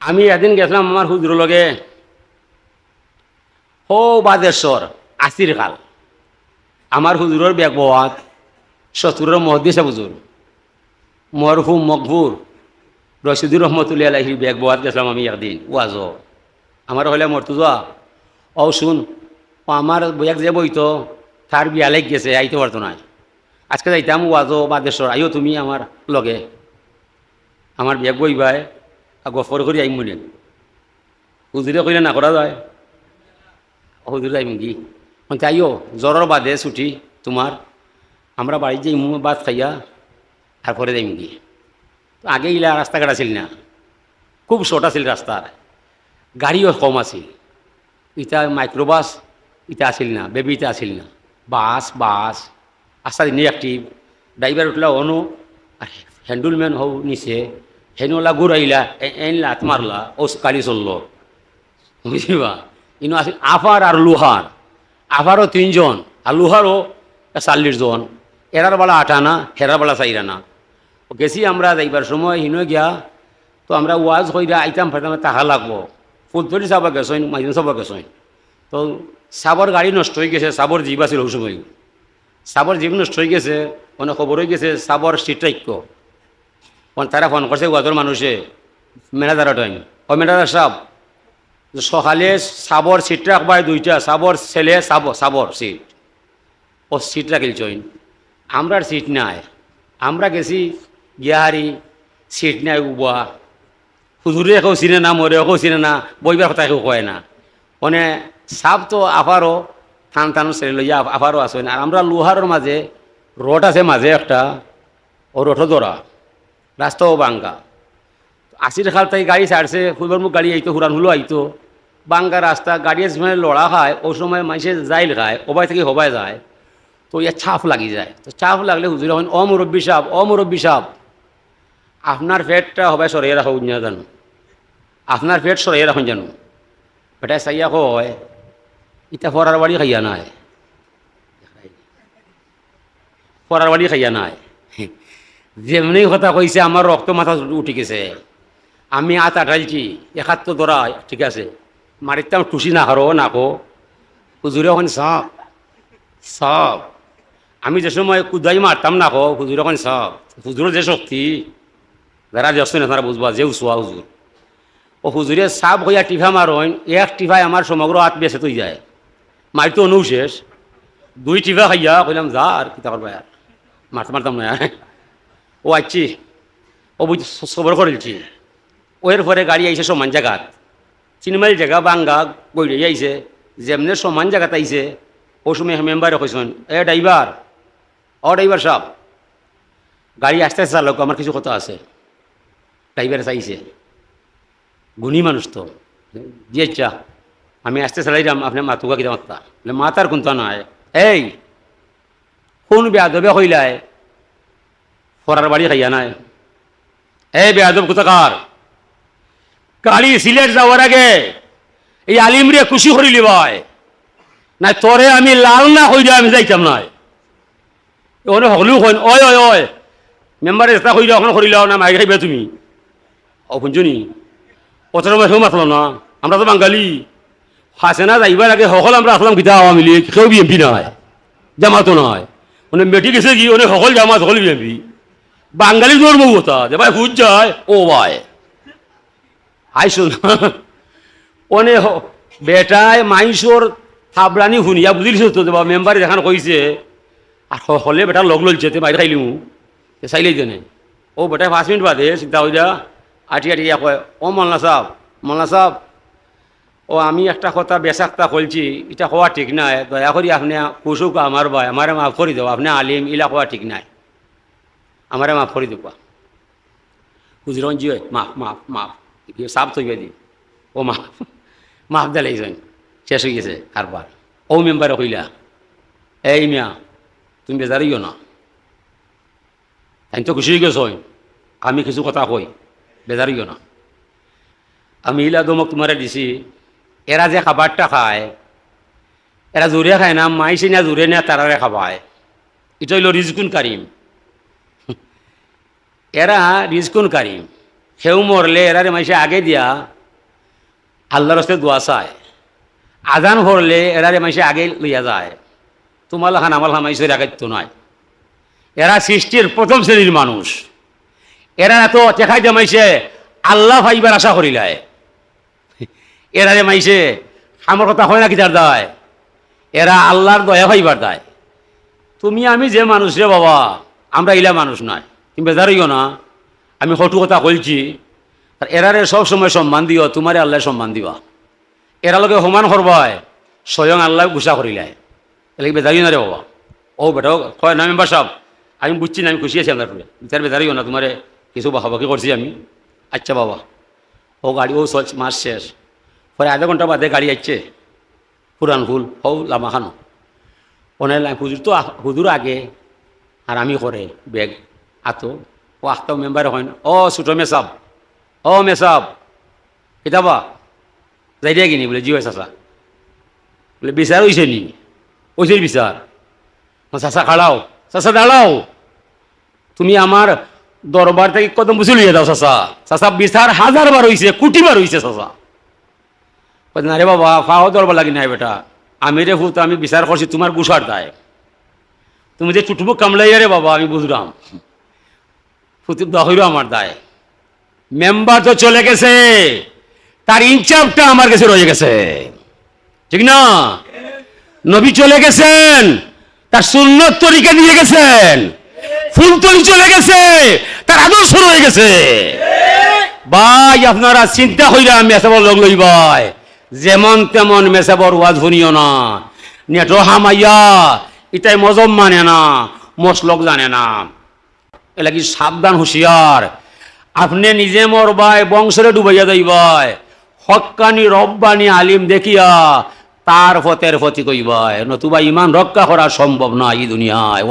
আমি এদিন গেছিলাম আমার হুজুর লগে হো বাদেশ্বর আসির কাল আমার হুজুরের ব্যাগ বাত শত্রুর মহদিসা হুজুর মরহুম মকবুর রশিদুর রহমতুল্লাহ আলাইহির ব্যাগ বাত গেছিলাম আমি একদিন ওয়াজ আমার হলে মর্তুজা ও শুন ও আমার ব্যাগ যে বইতো তার বিয়া লাগ গেছে আইতে পারতো না আজকে যাইতাম ওয়াজো বাদেশ্বর আইও তুমি আমার লগে আমার ব্যাগ বইবাই গফর করি আইম মনে হুজুরে কইলে না করা যায় হুজুর যাইম কি আইও জ্বরের বাদে ছুটি তোমার আমরা বাড়িতে যাইমু ভাত খাইয়া তারপরে যাইম কি আগে ইলা রাস্তাঘাট আছিল না খুব শর্ট আছিল রাস্তার গাড়িও কম আছিল ইটা মাইক্রোবাস ইটা আছিল না বেবি ইটা আছিল না বাস বাস আস্তা দিনে একটি ড্রাইভার উঠলা অনু হ্যান্ডুলম্যান হও নিচে হেনওলা ঘুরাইলা এন লাত মারলা ও গাড়ি চললো বুঝিবা ইনো আছিল আফার আর লোহার আফারও 3 জন আর লোহারও 40 জন এরার বেলা 8 আনা হেরার বেলা 4 আনা গেছি আমরা যাইবার সময় হিনো গিয়া তো আমরা ওয়াজ হইরা আইতাম ফাইতাম টাকা লাগবো ফুলতলি চাবা গেছইন মাইদিন চাবা গেছইন তো সাবর গাড়ি নষ্ট হয়ে গেছে সাবর জীব আছিল ওই সময় সাবর জীব নষ্ট হয়ে গেছে অনেক খবর হয়ে গেছে সাবর সিটাইক্য তারা ফোন করছে ওয়াজর মানুষে ম্যানেজার টাইম ও ম্যানেজার সাহেব সকালে সাবর সিট রাখবাই 2টা সাবর ছেলে সাবর সিট ও সিট রাখিলছইন আমরা সিট নাই আমরা গেছি গিয়াহারি সিট নাই উবা হুজুরে কেউ চিনে না মরে কেউ চিনে না বইবার কথা কেউ কয় না মানে সাপ তো আফারও থান থান ছেলে লইয়া আফারও আসেন আর আমরা লোহারের মাঝে রড আছে মাঝে একটা ও রথ ধরা রাস্তাও বাঙ্গা 80 খাল তাই গাড়ি ছাড়ছে ফুলবার মুখ গাড়ি আইতো হুরান হুলো আইতো বাঙ্গা রাস্তা গাড়ি সময় লড়া খায় ওই সময় মানুষের জাইল খায় ওবাই থেকে হবাই যায় তো ইয়া ছাপ লাগি যায় তো ছাপ লাগলে হুজুর হন ও মুরব্বী সাহেব আপনার পেটটা হবাই সরিয়ে রাখা না জানো আপনার পেট সরিয়ে রাখুন জানো বেটা চাইয়া কয় ইটা ফরার বাড়ি খাইয়া নাই ফরার বাড়ি খাইয়া নাই যেমনি কথা কইছে আমার রক্ত মাথা উঠে গেছে আমি আটাইছি 71 ধরা ঠিক আছে মারিতাম টুসি না হারো নাকো হুজুরে এখন সব আমি যে সময় কুদাই মারতাম না কো হুজুর এখন সব হুজুরের যে শক্তি যারা ব্যস্ত না তারা বুঝবা যে উসুয়া হুজুর ও হুজুরে সাপ হইয়া টিফা মারন এক টিফায় আমার সমগ্র হাত বেসে তুই যায় মারি তো অনু শেষ 2 টিফা খাইয়া কইলাম যা আর কিতা করবা আর মারতাম না ও আইছি ও বুঝ সবর করেছি ওর পরে গাড়ি আইছে সমান জায়গাত চিনমাইল জায়গা বাঙ্গা গড়ে আইছে যেমনি সমান জায়গাত আইছে ও সময় মেম্বারে কইছেন ড্রাইভার সাহেব গাড়ি আস্তে আস্তে চালক আমার কিছু কথা আছে ড্রাইভারে চাইছে গুণী মানুষ তো যে ইচ্ছা আমি আস্তে চালাইলাম আপনার মাতুকা কিনা মাত্তা মাতার কোনটা নয় এই কোন বেয়াদবে হইলায় ফরার বাড়ি খাইয়া নাই এই বেয়াদব কোথাকার গাড়ি সিলেট যাওয়ার আগে এই আলিমরে খুশি করিলি ভাই না তোরে আমি লাল না হইলে আমি যাইতাম নাই ওনে হলেও কইন ওই মেম্বারে এটা কইলে এখন করিল না মাই খাইবে তুমি ও শুনছনি পথর মাসেও মাতল না আমরা তো বাঙালি হাসে না যাইবার আগে সকল আমরা আসলাম কিতা আওয়ামী লীগ কেউ বিএমপি নয় জামাতো নয় মানে মেটি গেছে কি ওনে সকল জামাত সকল বিএমপি বাঙালি ধর্ম কথা যে ভাই হুজ যায় ও ভাই আইসো না ওনে বেটায় মাইসোর থাবরানি শুনিয়া বুঝিলিস তো বা মেম্বারে দেখান কইছে আর হলে বেটা লগ লইছে তে বাইরে খাইলিমু চাইলেই জানে ও বেটায় 5 মিনিট বাদে চিন্তা হয়ে যা আটি কয় ও মল্লা সাহেব ও আমি একটা কথা বেসাক্তা কলছি এটা হওয়া ঠিক নাই দয়া করি আপনি কুসুক আমার ভাই আমারে মাফ করে দেবো আপনি আলিম ইলা হওয়া ঠিক নাই আমারে মাফ করে দেবা হুজুরন জি মাফ সাপ থইবে দি ও মাফ দিলাইছেন শেষ হয়ে গেছে কারবার ও মেম্বারে কইলা এই মিয়া তুমি বেজারিও না তাই তো খুশি হয়ে গেছ আমি কিছু কথা কই বেজারিও না আমি ইলা দমক তোমারে দিছি এরা যে খাবারটা খায় এরা জোরে খায় না মাইছে না জোরে না তারারে খাবায় এটা হইল রিজকুন কারিম এরা রিজকুন কারিম হেউ মরলে এরারে মাইসে আগে দিয়া আল্লাহর হস্তে দোয়া চায়, আজান ভরলে এরারে মাইসে আগে লইয়া যায়। তোমার হান আমার হামাইশের আগে তো নয়। এরা সৃষ্টির প্রথম শ্রেণীর মানুষ। এরা এত দেখাই মাইসে আল্লাহ ভাইবার আশা করিলায়। এরারে মাইসে আমার কথা হয় না কি তার দায়, এরা আল্লাহর দয়া ভাইবার দায়। তুমি আমি যে মানুষ রে বাবা, আমরা ইলা মানুষ নয়, তুমি বেজারিও না। আমি হটু কথা বলছি, আর এরারে সব সময় সম্মান দিও, তোমারে আল্লাহ সম্মান দিবা। এরা লোকে সমান করবায়, স্বয়ং আল্লাহ গুসা করিলায়। এলে বেজারিও না রে বাবা। ও বেটাও কয় না মেম্বার সাহেব, আমি বুঝছি না, আমি খুশি আছি আপনার ফুলে, তার বেজারিও না, তোমারে কিছু বাকি করছি আমি। আচ্ছা বাবা, ও গাড়ি ও মাস শেষ, পরে আধা ঘন্টা বাদে গাড়ি আসছে পুরান ফুল ও লামাখানো ওনে হুজুর তো হুজুর আগে আর আমি করে বেগ আতো ও আখতাও মেম্বার হয় না। ও ছোটো মেসাব, ও মেসাব কিতাবা যাই দিয়ে কিনি বলে জি হয় চাচা, বলে বিচার হয়েছে নি? ওইছে বিচার। চাচা খাড়াও, চাচা দাঁড়াও, তুমি আমার দরবার থেকে কদম বুঝে লিয়ে দাও চাচা। চাচা বিচার 1000 বার হয়েছে, কোটি বার হয়েছে চাচা। না রে বাবা, ফাও দরবার লাগি নাই বেটা, আমি রে ভূত, আমি বিচার করছি তোমার গুসার দায়। তুমি যে চুটুমুক কামলাইয়া রে বাবা, আমি বুঝলাম ফুতুব দহিরও আমার দায়। মেম্বার তো চলে গেছে, তার ইনচার্জটা আমার কাছে রয়ে গেছে, ঠিক না? নবী চলে গেছেন, তার সুন্নত তরিকা দিয়ে গেছেন। ফুলতলি চলে গেছে, তার আদর্শ রয়ে গেছে। ভাই আপনারা চিন্তা কইরা মেসাবর লোক লই ভাই, যেমন তেমন মেসাবর ওয়াজ শুনিও না। নেটো হামাইয়া ইটাই মজম মানে না, মশলক জানে না। এলা কি সাবধান হুঁশিয়ার, আপনি নিজে মরবাই, বংশরে ডুবাইয়া যাইবাই, হক্কানি রব্বানি আলিম দেখিয়া তার ফতের ফতি কইবাই, নতুবা ইমান রক্ষা করা সম্ভব না এই দুনিয়ায়।